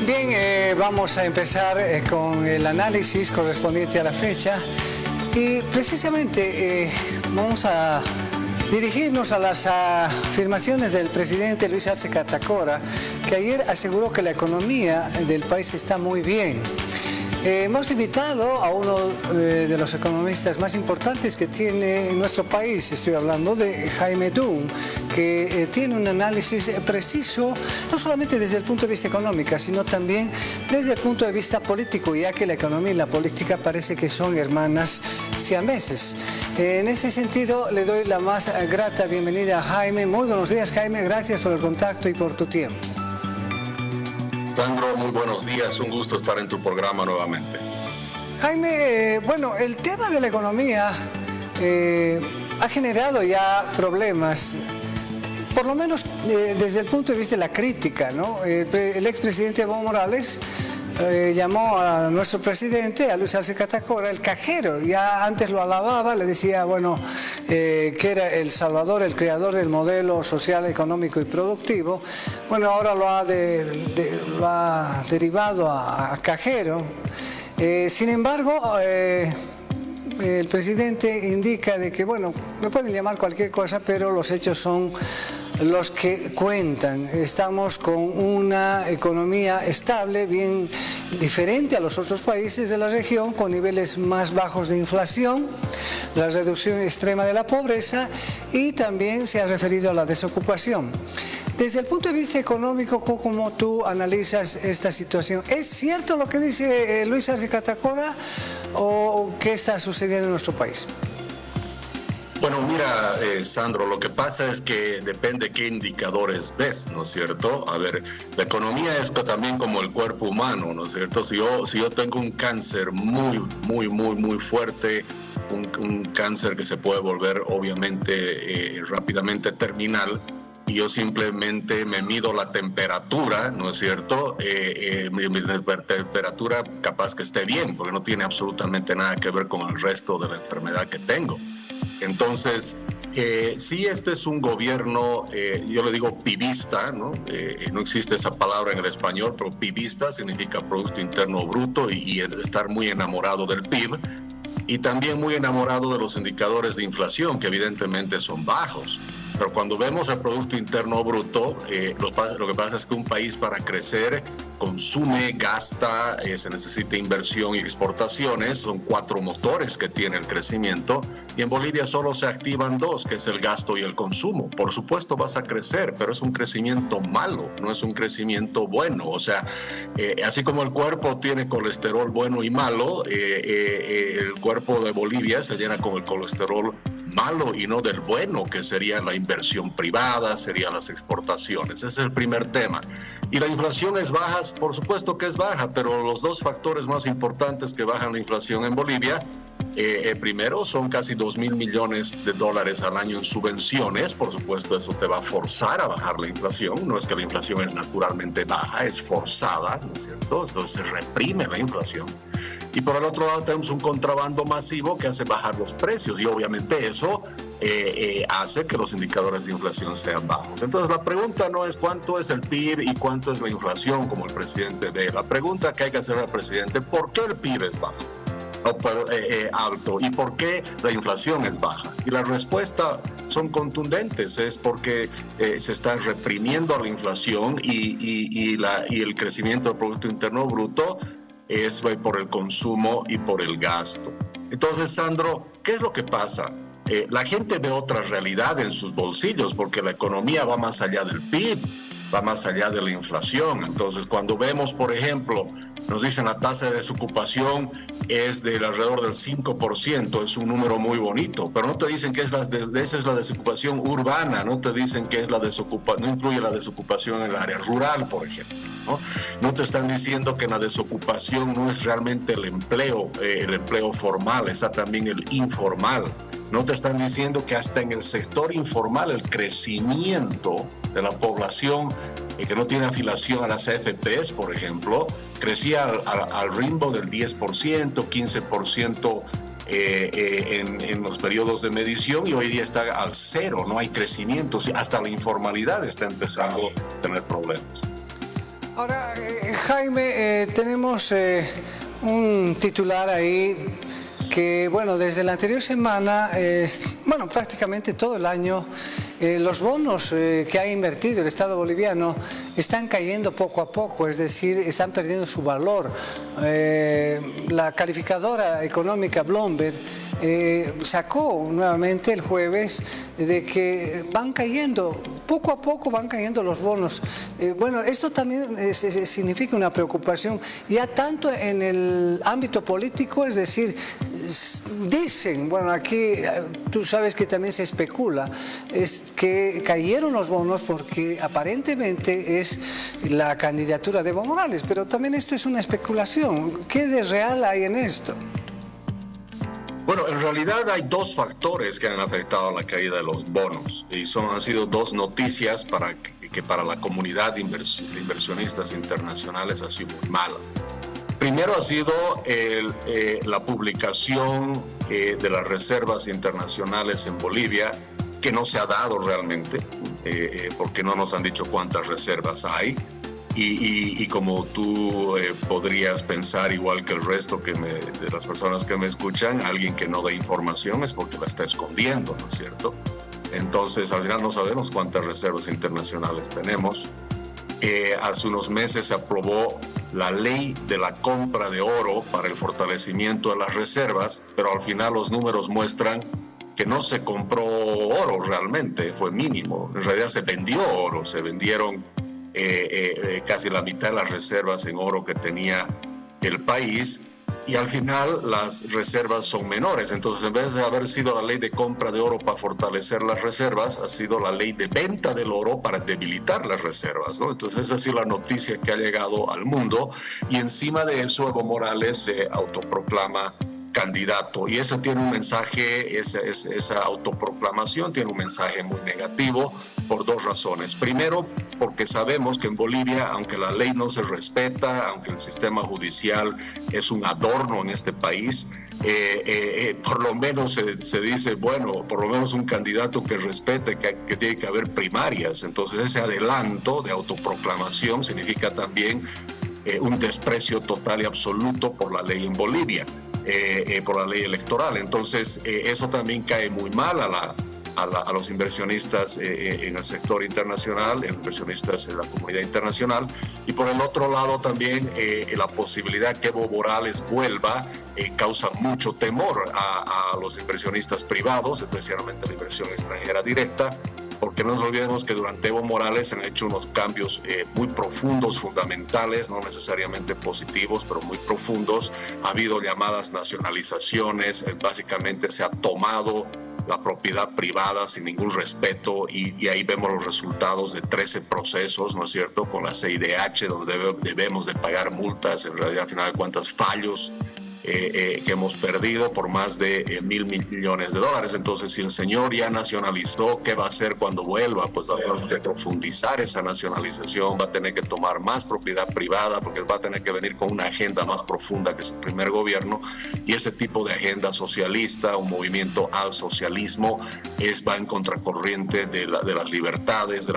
Bien, vamos a empezar con el análisis correspondiente a la fecha y precisamente vamos a dirigirnos a las afirmaciones del presidente Luis Arce Catacora, que ayer aseguró que la economía del país está muy bien. Hemos invitado a uno de los economistas más importantes que tiene nuestro país. Estoy hablando de Jaime Dunn, que tiene un análisis preciso, no solamente desde el punto de vista económico, sino también desde el punto de vista político, ya que la economía y la política parece que son hermanas siameses. En ese sentido, le doy la más grata bienvenida a Jaime. Muy buenos días, Jaime. Gracias por el contacto y por tu tiempo. Sandro, muy buenos días, un gusto estar en tu programa nuevamente. Jaime, bueno, el tema de la economía ha generado ya problemas, por lo menos desde el punto de vista de la crítica, ¿no? El expresidente Evo Morales llamó a nuestro presidente, a Luis Arce Catacora, el cajero. Ya antes lo alababa, le decía, bueno, que era el salvador, el creador del modelo social, económico y productivo. Bueno, ahora lo ha derivado a cajero. Sin embargo, el presidente indica de que, bueno, me pueden llamar cualquier cosa, pero los hechos son los que cuentan. Estamos con una economía estable, bien diferente a los otros países de la región, con niveles más bajos de inflación, la reducción extrema de la pobreza y también se ha referido a la desocupación. Desde el punto de vista económico, ¿cómo tú analizas esta situación? ¿Es cierto lo que dice Luis Arce Catacora o qué está sucediendo en nuestro país? Bueno, mira, Sandro, lo que pasa es que depende qué indicadores ves, ¿no es cierto? A ver, la economía es también como el cuerpo humano, ¿no es cierto? Si yo tengo un cáncer muy fuerte, un cáncer que se puede volver obviamente rápidamente terminal, y yo simplemente me mido la temperatura, ¿no es cierto? Mi temperatura capaz que esté bien, porque no tiene absolutamente nada que ver con el resto de la enfermedad que tengo. Entonces, sí, este es un gobierno, yo le digo pibista, ¿no? No existe esa palabra en el español, pero pibista significa Producto Interno Bruto y estar muy enamorado del PIB y también muy enamorado de los indicadores de inflación, que evidentemente son bajos. Pero cuando vemos el Producto Interno Bruto, lo que pasa es que un país para crecer consume, gasta, se necesita inversión y exportaciones. Son 4 motores que tiene el crecimiento. Y en Bolivia solo se activan 2, que es el gasto y el consumo. Por supuesto vas a crecer, pero es un crecimiento malo, no es un crecimiento bueno. O sea, así como el cuerpo tiene colesterol bueno y malo, el cuerpo de Bolivia se llena con el colesterol malo y no del bueno, que sería la inversión privada, serían las exportaciones. Ese es el primer tema. Y la inflación es baja, por supuesto que es baja, pero los 2 factores más importantes que bajan la inflación en Bolivia, primero son casi $2.000 millones al año en subvenciones. Por supuesto, eso te va a forzar a bajar la inflación. No es que la inflación es naturalmente baja, es forzada, ¿no es cierto? Entonces se reprime la inflación. Y por el otro lado tenemos un contrabando masivo que hace bajar los precios y obviamente eso hace que los indicadores de inflación sean bajos. Entonces la pregunta no es cuánto es el PIB y cuánto es la inflación, como el presidente ve. La pregunta que hay que hacer al presidente, ¿por qué el PIB es bajo? Alto y por qué la inflación es baja, y la respuesta son contundentes, es porque se está reprimiendo a la inflación y el crecimiento del Producto Interno Bruto es por el consumo y por el gasto. Entonces, Sandro, ¿qué es lo que pasa? La gente ve otra realidad en sus bolsillos porque la economía va más allá del PIB, va más allá de la inflación. Entonces, cuando vemos, por ejemplo, nos dicen la tasa de desocupación es de alrededor del 5%, es un número muy bonito, pero no te dicen que esa es la desocupación urbana, no te dicen que es no incluye la desocupación en el área rural, por ejemplo, ¿no? No te están diciendo que la desocupación no es realmente el empleo formal, está también el informal. No te están diciendo que hasta en el sector informal el crecimiento de la población que no tiene afiliación a las AFPs, por ejemplo, crecía al ritmo del 10%, 15% en los periodos de medición, y hoy día está al 0, no hay crecimiento, hasta la informalidad está empezando a tener problemas. Ahora, Jaime, tenemos un titular ahí que, bueno, desde la anterior semana, prácticamente todo el año, los bonos que ha invertido el Estado boliviano están cayendo poco a poco, es decir, están perdiendo su valor. La calificadora económica Bloomberg sacó nuevamente el jueves de que van cayendo, poco a poco van cayendo los bonos. Esto también significa una preocupación, ya tanto en el ámbito político, es decir, dicen, aquí tú sabes que también se especula, es que cayeron los bonos porque aparentemente es la candidatura de Evo Morales, pero también esto es una especulación. ¿Qué de real hay en esto? Bueno, en realidad hay dos factores que han afectado la caída de los bonos y han sido dos noticias que para la comunidad de inversionistas internacionales ha sido muy mala. Primero ha sido la publicación de las reservas internacionales en Bolivia, que no se ha dado realmente, porque no nos han dicho cuántas reservas hay. Y como tú podrías pensar, igual que el resto de las personas que me escuchan, alguien que no da información es porque la está escondiendo, ¿no es cierto? Entonces, al final no sabemos cuántas reservas internacionales tenemos. Hace unos meses se aprobó la ley de la compra de oro para el fortalecimiento de las reservas, pero al final los números muestran que no se compró oro realmente, fue mínimo. En realidad se vendió oro, se vendieron casi la mitad de las reservas en oro que tenía el país, y al final las reservas son menores. Entonces, en vez de haber sido la ley de compra de oro para fortalecer las reservas, ha sido la ley de venta del oro para debilitar las reservas, ¿no? Entonces, esa ha sido la noticia que ha llegado al mundo, y encima de eso Evo Morales se autoproclama candidato, y eso tiene un mensaje, esa autoproclamación tiene un mensaje muy negativo por dos razones. Primero, porque sabemos que en Bolivia, aunque la ley no se respeta, aunque el sistema judicial es un adorno en este país, por lo menos se dice, bueno, por lo menos un candidato que respete que tiene que haber primarias. Entonces ese adelanto de autoproclamación significa también un desprecio total y absoluto por la ley en Bolivia. Por la ley electoral. Entonces, eso también cae muy mal a los inversionistas en el sector internacional, inversionistas en la comunidad internacional. Y por el otro lado también la posibilidad que Evo Morales vuelva causa mucho temor a los inversionistas privados, especialmente la inversión extranjera directa, porque no nos olvidemos que durante Evo Morales se han hecho unos cambios muy profundos, fundamentales, no necesariamente positivos, pero muy profundos. Ha habido llamadas nacionalizaciones, básicamente se ha tomado la propiedad privada sin ningún respeto, y ahí vemos los resultados de 13 procesos, ¿no es cierto?, con la CIDH, donde debemos de pagar multas, en realidad al final de cuentas fallos que hemos perdido por más de $1.000 millones. Entonces, si el señor ya nacionalizó, ¿qué va a hacer cuando vuelva? Pues va a tener que profundizar esa nacionalización, va a tener que tomar más propiedad privada, porque va a tener que venir con una agenda más profunda que su primer gobierno, y ese tipo de agenda socialista, un movimiento al socialismo, va en contracorriente de las libertades,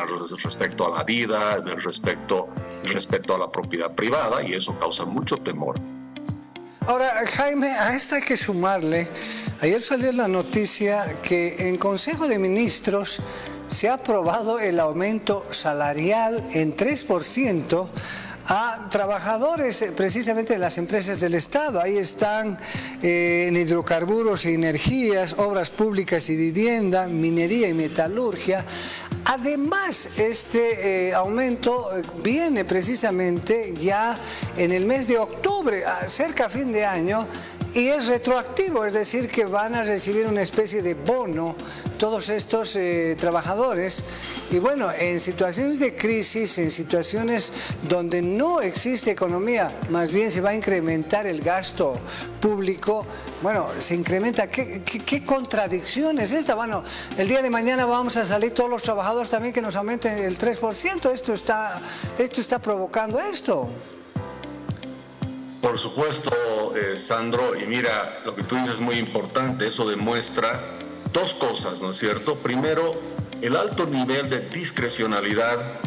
respecto a la vida, del respeto a la propiedad privada, y eso causa mucho temor. Ahora, Jaime, a esto hay que sumarle, ayer salió la noticia que en Consejo de Ministros se ha aprobado el aumento salarial en 3% a trabajadores precisamente de las empresas del Estado. Ahí están en hidrocarburos y energías, obras públicas y vivienda, minería y metalurgia. Además, este aumento viene precisamente ya en el mes de octubre, cerca a fin de año, y es retroactivo, es decir, que van a recibir una especie de bono todos estos trabajadores. Y bueno, en situaciones de crisis, en situaciones donde no existe economía, más bien se va a incrementar el gasto público, bueno, se incrementa. ¿Qué contradicción es esta? Bueno, el día de mañana vamos a salir todos los trabajadores también que nos aumenten el 3%. Esto está provocando esto. Por supuesto, Sandro, y mira, lo que tú dices es muy importante. Eso demuestra dos cosas, ¿no es cierto? Primero, el alto nivel de discrecionalidad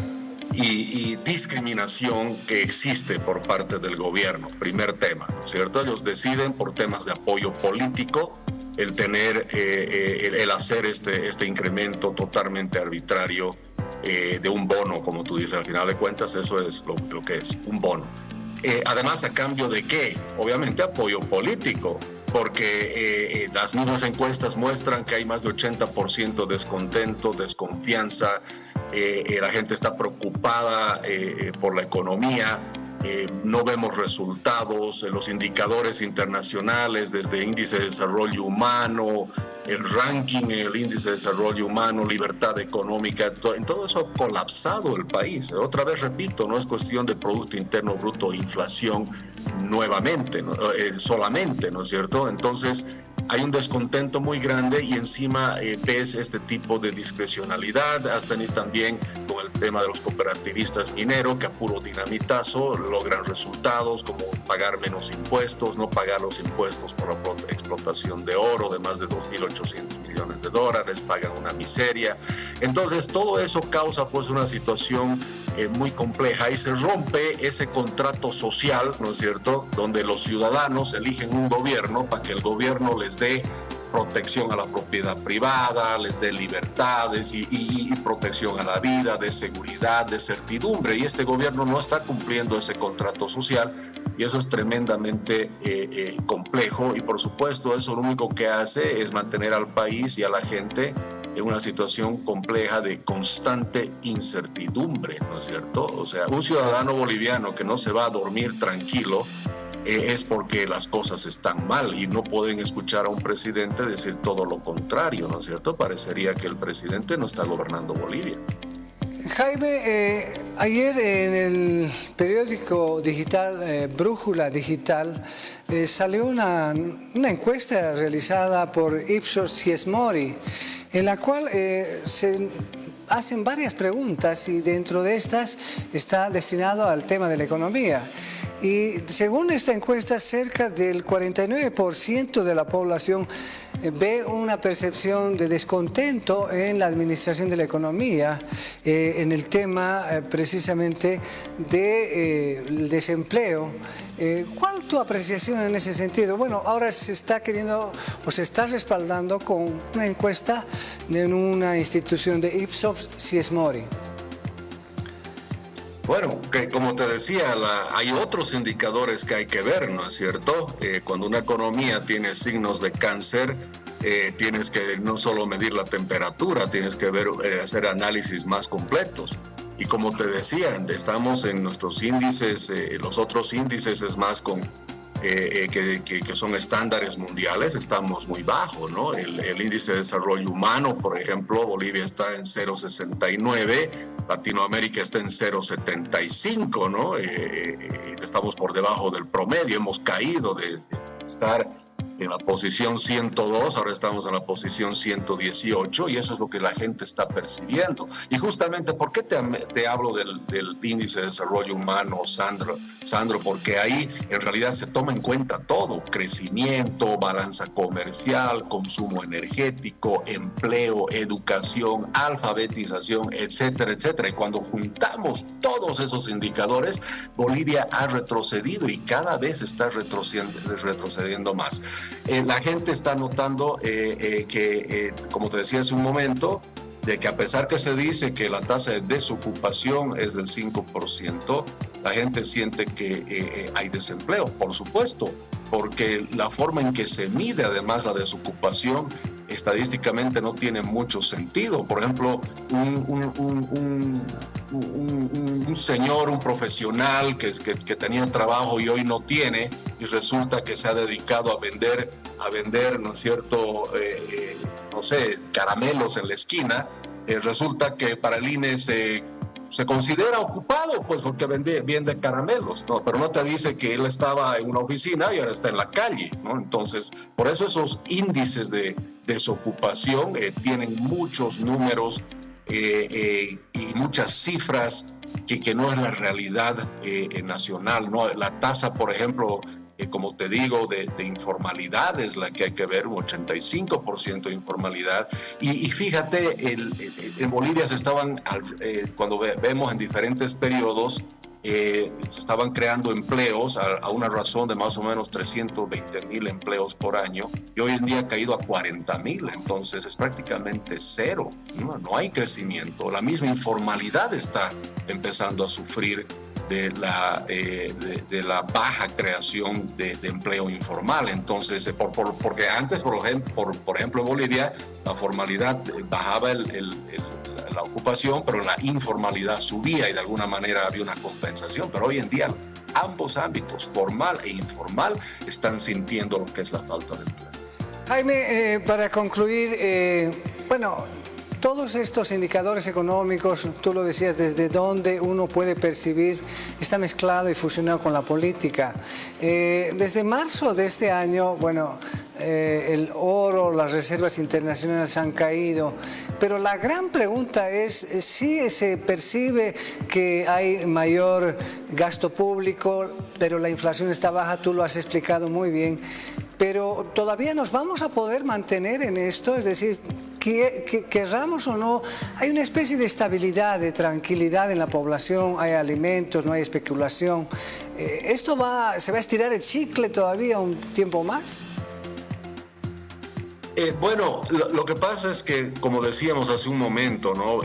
y discriminación que existe por parte del gobierno. Primer tema, ¿no es cierto? Ellos deciden por temas de apoyo político el tener, el hacer este incremento totalmente arbitrario de un bono, como tú dices, al final de cuentas eso es lo que es, un bono. Además, ¿a cambio de qué? Obviamente apoyo político, porque las mismas encuestas muestran que hay más de 80% descontento, desconfianza, la gente está preocupada por la economía, no vemos resultados, los indicadores internacionales, desde índice de desarrollo humano, el ranking, el índice de desarrollo humano, libertad económica, en todo eso ha colapsado el país. Otra vez repito, no es cuestión de Producto Interno Bruto e inflación nuevamente, solamente, ¿no es cierto? Entonces, hay un descontento muy grande y encima ves este tipo de discrecionalidad. Has tenido también con el tema de los cooperativistas mineros que a puro dinamitazo logran resultados como pagar menos impuestos, no pagar los impuestos por la explotación de oro de más de 2.800 millones de dólares, pagan una miseria. Entonces todo eso causa pues una situación muy compleja y se rompe ese contrato social, ¿no es cierto?, donde los ciudadanos eligen un gobierno para que el gobierno les dé protección a la propiedad privada, les dé libertades y protección a la vida, de seguridad, de certidumbre. Y este gobierno no está cumpliendo ese contrato social y eso es tremendamente complejo. Y por supuesto eso lo único que hace es mantener al país y a la gente en una situación compleja de constante incertidumbre, ¿no es cierto? O sea, un ciudadano boliviano que no se va a dormir tranquilo es porque las cosas están mal y no pueden escuchar a un presidente decir todo lo contrario, ¿no es cierto? Parecería que el presidente no está gobernando Bolivia. Jaime, ayer en el periódico digital Brújula Digital salió una encuesta realizada por Ipsos Siesmori, en la cual se hacen varias preguntas y dentro de estas está destinado al tema de la economía. Y según esta encuesta, cerca del 49% de la población ve una percepción de descontento en la administración de la economía, en el tema precisamente del desempleo. ¿Cuál es tu apreciación en ese sentido? Bueno, ahora se está queriendo o se está respaldando con una encuesta en una institución de Ipsos Siesmori. Bueno, que como te decía, hay otros indicadores que hay que ver, ¿no es cierto? Cuando una economía tiene signos de cáncer, tienes que no solo medir la temperatura, tienes que ver, hacer análisis más completos. Y como te decía, estamos en nuestros índices, los otros índices es más con que son estándares mundiales, estamos muy bajos, ¿no? El índice de desarrollo humano, por ejemplo, Bolivia está en 0,69, Latinoamérica está en 0,75, ¿no? Estamos por debajo del promedio, hemos caído de estar en la posición 102, ahora estamos en la posición 118 y eso es lo que la gente está percibiendo. Y justamente, ¿por qué te hablo del índice de desarrollo humano, Sandro? Porque ahí en realidad se toma en cuenta todo, crecimiento, balanza comercial, consumo energético, empleo, educación, alfabetización, etcétera, etcétera. Y cuando juntamos todos esos indicadores, Bolivia ha retrocedido y cada vez está retrocediendo más. La gente está notando que, como te decía hace un momento, de que a pesar que se dice que la tasa de desocupación es del 5%, la gente siente que hay desempleo, por supuesto, porque la forma en que se mide además la desocupación estadísticamente no tiene mucho sentido. Por ejemplo, un señor, un profesional que tenía trabajo y hoy no tiene y resulta que se ha dedicado a vender, ¿no es cierto?, no sé, caramelos en la esquina, resulta que para el INE se considera ocupado, pues porque vende caramelos, ¿no? Pero no te dice que él estaba en una oficina y ahora está en la calle, ¿no? Entonces, por eso esos índices de desocupación tienen muchos números y muchas cifras que no es la realidad nacional, ¿no? La tasa, por ejemplo, como te digo, de informalidad es la que hay que ver, un 85% de informalidad. Y fíjate, en Bolivia se estaban, cuando vemos en diferentes periodos, se estaban creando empleos a una razón de más o menos 320,000 empleos por año, y hoy en día ha caído a 40,000, entonces es prácticamente cero, no hay crecimiento. La misma informalidad está empezando a sufrir de la baja creación de empleo informal. Entonces, porque antes, por ejemplo, en Bolivia, la formalidad bajaba la ocupación, pero la informalidad subía y de alguna manera había una compensación. Pero hoy en día, ambos ámbitos, formal e informal, están sintiendo lo que es la falta de empleo. Jaime, para concluir, bueno, todos estos indicadores económicos, tú lo decías, desde dónde uno puede percibir, está mezclado y fusionado con la política. Desde marzo de este año, bueno, el oro, las reservas internacionales han caído, pero la gran pregunta es si se percibe que hay mayor gasto público, pero la inflación está baja, tú lo has explicado muy bien, pero todavía nos vamos a poder mantener en esto, es decir, querramos o no, hay una especie de estabilidad, de tranquilidad en la población, hay alimentos, no hay especulación. ¿Esto se va a estirar el chicle todavía un tiempo más? Bueno, lo que pasa es que, como decíamos hace un momento, ¿no?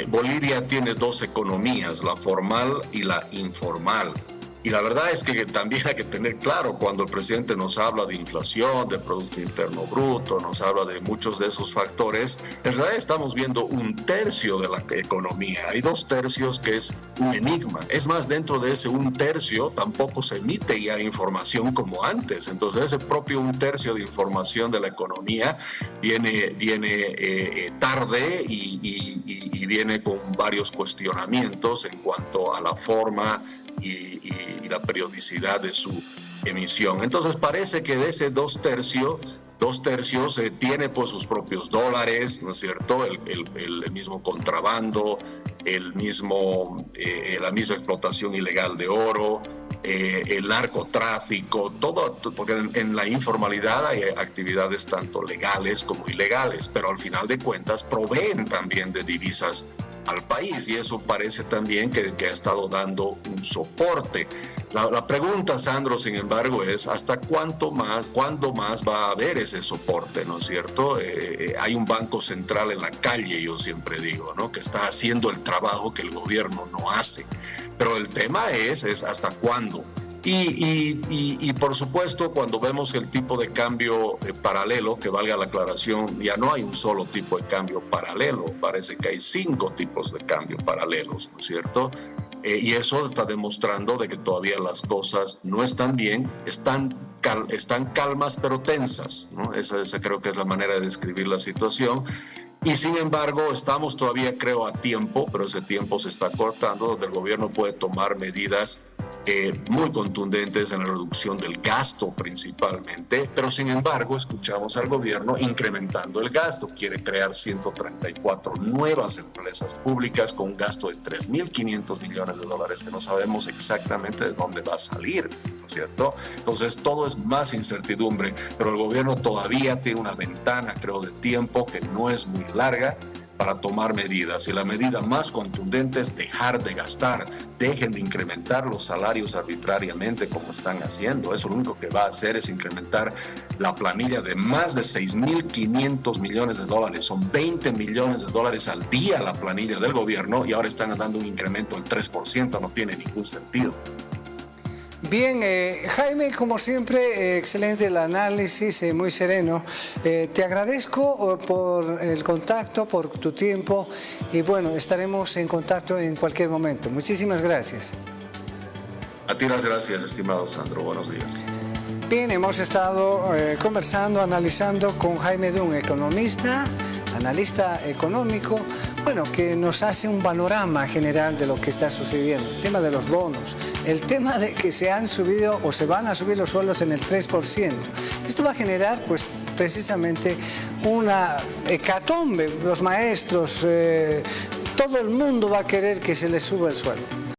Bolivia tiene dos economías, la formal y la informal. Y la verdad es que también hay que tener claro, cuando el presidente nos habla de inflación, de Producto Interno Bruto, nos habla de muchos de esos factores, en realidad estamos viendo un tercio de la economía. Hay 2/3 que es un enigma. Es más, dentro de ese 1/3 tampoco se emite ya información como antes. Entonces, ese propio 1/3 de información de la economía viene tarde y viene con varios cuestionamientos en cuanto a la forma y la periodicidad de su emisión. Entonces parece que de ese 2/3 tiene pues sus propios dólares, ¿no es cierto? El mismo contrabando, la misma explotación ilegal de oro, el narcotráfico, todo, porque en la informalidad hay actividades tanto legales como ilegales, pero al final de cuentas proveen también de divisas al país, y eso parece también que ha estado dando un soporte. La pregunta, Sandro, sin embargo, es ¿hasta cuándo más va a haber ese soporte, ¿no es cierto? Hay un banco central en la calle, yo siempre digo, ¿no?, que está haciendo el trabajo que el gobierno no hace. Pero el tema es ¿hasta cuándo? Y por supuesto, cuando vemos el tipo de cambio paralelo, que valga la aclaración, ya no hay un solo tipo de cambio paralelo, parece que hay 5 tipos de cambio paralelos, ¿no es cierto? Y eso está demostrando de que todavía las cosas no están bien, están calmas pero tensas, ¿no? Esa creo que es la manera de describir la situación. Y sin embargo, estamos todavía, creo, a tiempo, pero ese tiempo se está cortando, donde el gobierno puede tomar medidas muy contundentes en la reducción del gasto principalmente, pero sin embargo escuchamos al gobierno incrementando el gasto. Quiere crear 134 nuevas empresas públicas con un gasto de $3.500 millones, que no sabemos exactamente de dónde va a salir, ¿no es cierto? Entonces todo es más incertidumbre, pero el gobierno todavía tiene una ventana, creo, de tiempo que no es muy larga para tomar medidas, y la medida más contundente es dejar de gastar. Dejen de incrementar los salarios arbitrariamente como están haciendo. Eso lo único que va a hacer es incrementar la planilla de más de $6.500 millones. Son $20 millones al día la planilla del gobierno, y ahora están dando un incremento del 3%, no tiene ningún sentido. Bien, Jaime, como siempre, excelente el análisis, muy sereno. Te agradezco por el contacto, por tu tiempo, y bueno, estaremos en contacto en cualquier momento. Muchísimas gracias. A ti las gracias, estimado Sandro. Buenos días. Bien, hemos estado conversando, analizando con Jaime Dunn, economista, analista económico, bueno, que nos hace un panorama general de lo que está sucediendo. El tema de los bonos, el tema de que se han subido o se van a subir los sueldos en el 3%. Esto va a generar, pues, precisamente una hecatombe. Los maestros, todo el mundo va a querer que se les suba el sueldo.